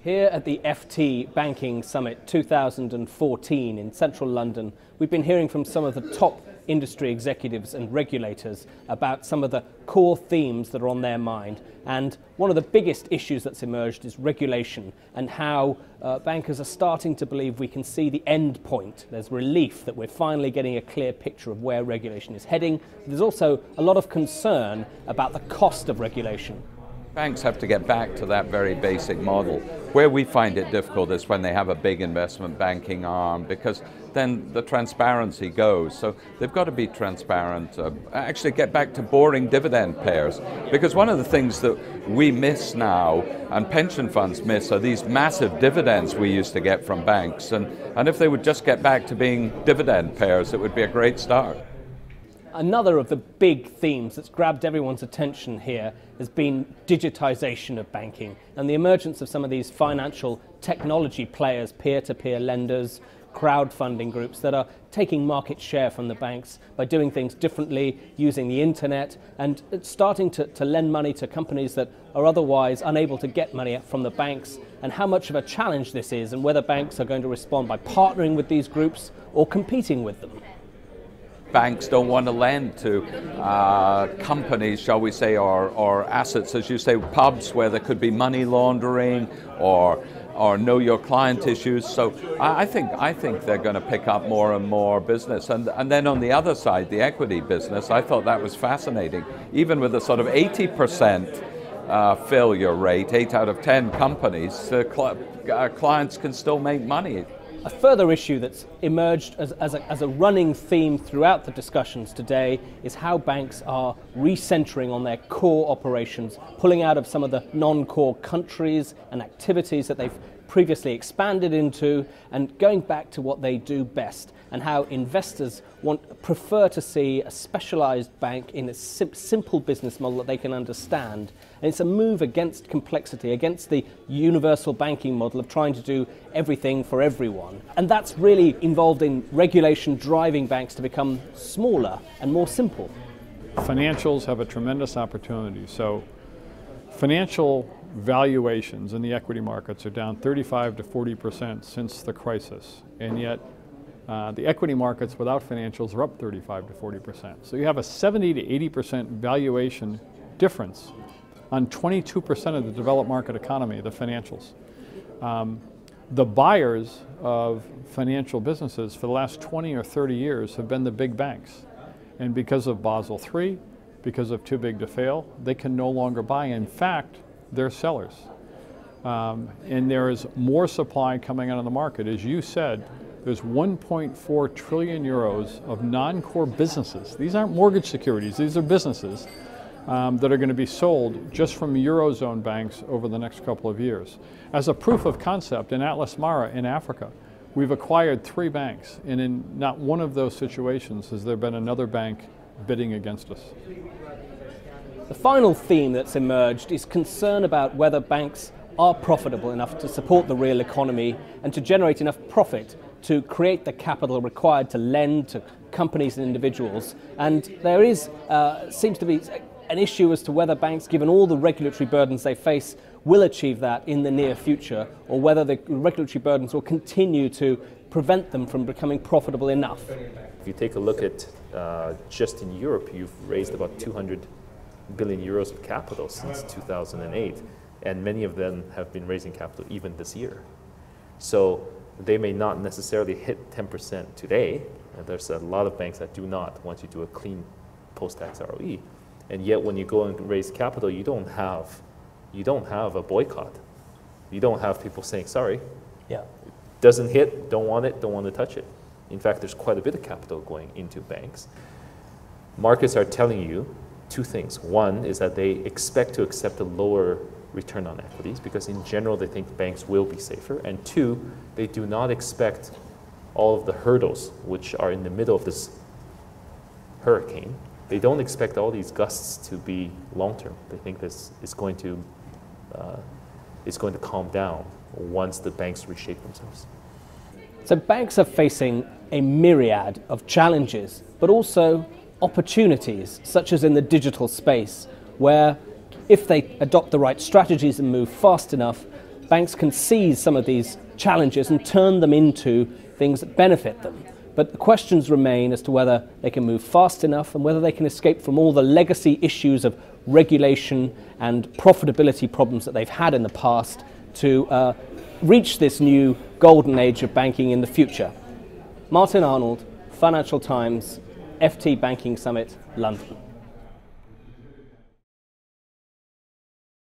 Here at the FT Banking Summit 2014 in central London, we've been hearing from some of the top industry executives and regulators about some of the core themes that are on their mind. And one of the biggest issues that's emerged is regulation and how bankers are starting to believe we can see the end point. There's relief that we're finally getting a clear picture of where regulation is heading. There's also a lot of concern about the cost of regulation. Banks have to get back to that very basic model. Where we find it difficult is when they have a big investment banking arm, because then the transparency goes. So they've got to be transparent, actually get back to boring dividend payers. Because one of the things that we miss now, and pension funds miss, are these massive dividends we used to get from banks. And if they would just get back to being dividend payers, it would be a great start. Another of the big themes that's grabbed everyone's attention here has been digitization of banking and the emergence of some of these financial technology players, peer-to-peer lenders, crowdfunding groups that are taking market share from the banks by doing things differently, using the internet, and starting to lend money to companies that are otherwise unable to get money from the banks, and how much of a challenge this is and whether banks are going to respond by partnering with these groups or competing with them. Banks don't want to lend to companies, shall we say, or assets, as you say, pubs where there could be money laundering or know your client issues. So I think they're going to pick up more and more business. And then on the other side, the equity business, I thought that was fascinating. Even with a sort of 80% failure rate, 8 out of 10 companies, clients can still make money. A further issue that's emerged as a running theme throughout the discussions today is how banks are recentering on their core operations, pulling out of some of the non-core countries and activities that they've previously expanded into, and going back to what they do best, and how investors prefer to see a specialized bank in a simple business model that they can understand. And it's a move against complexity, against the universal banking model of trying to do everything for everyone. And that's really involved in regulation driving banks to become smaller and more simple. Financials have a tremendous opportunity. So financial valuations in the equity markets are down 35 to 40% since the crisis, and yet the equity markets without financials are up 35 to 40%. So you have a 70 to 80% valuation difference on 22% of the developed market economy, the financials. The buyers of financial businesses for the last 20 or 30 years have been the big banks. And because of Basel III, because of too big to fail, they can no longer buy. In fact, they're sellers. And there is more supply coming out of the market. As you said, there's 1.4 trillion euros of non-core businesses. These aren't mortgage securities, these are businesses that are going to be sold just from Eurozone banks over the next couple of years. As a proof of concept, in Atlas Mara in Africa, we've acquired 3 banks, and in not one of those situations has there been another bank bidding against us. The final theme that's emerged is concern about whether banks are profitable enough to support the real economy and to generate enough profit to create the capital required to lend to companies and individuals. And there is, seems to be an issue as to whether banks, given all the regulatory burdens they face, will achieve that in the near future, or whether the regulatory burdens will continue to prevent them from becoming profitable enough. If you take a look at just in Europe, you've raised about 200 billion euros of capital since 2008, and many of them have been raising capital even this year. So they may not necessarily hit 10% today. There's a lot of banks that do not once you do a clean post-tax ROE. And yet when you go and raise capital, you don't have a boycott. You don't have people saying, sorry, doesn't hit, don't want to touch it. In fact, there's quite a bit of capital going into banks. Markets are telling you 2 things. One is that they expect to accept a lower return on equities because in general they think banks will be safer. And 2, they do not expect all of the hurdles which are in the middle of this hurricane. They don't expect all these gusts to be long-term. They think this is going to calm down once the banks reshape themselves. So banks are facing a myriad of challenges, but also opportunities, such as in the digital space, where if they adopt the right strategies and move fast enough, banks can seize some of these challenges and turn them into things that benefit them. But the questions remain as to whether they can move fast enough and whether they can escape from all the legacy issues of regulation and profitability problems that they've had in the past to reach this new golden age of banking in the future. Martin Arnold, Financial Times, FT Banking Summit, London.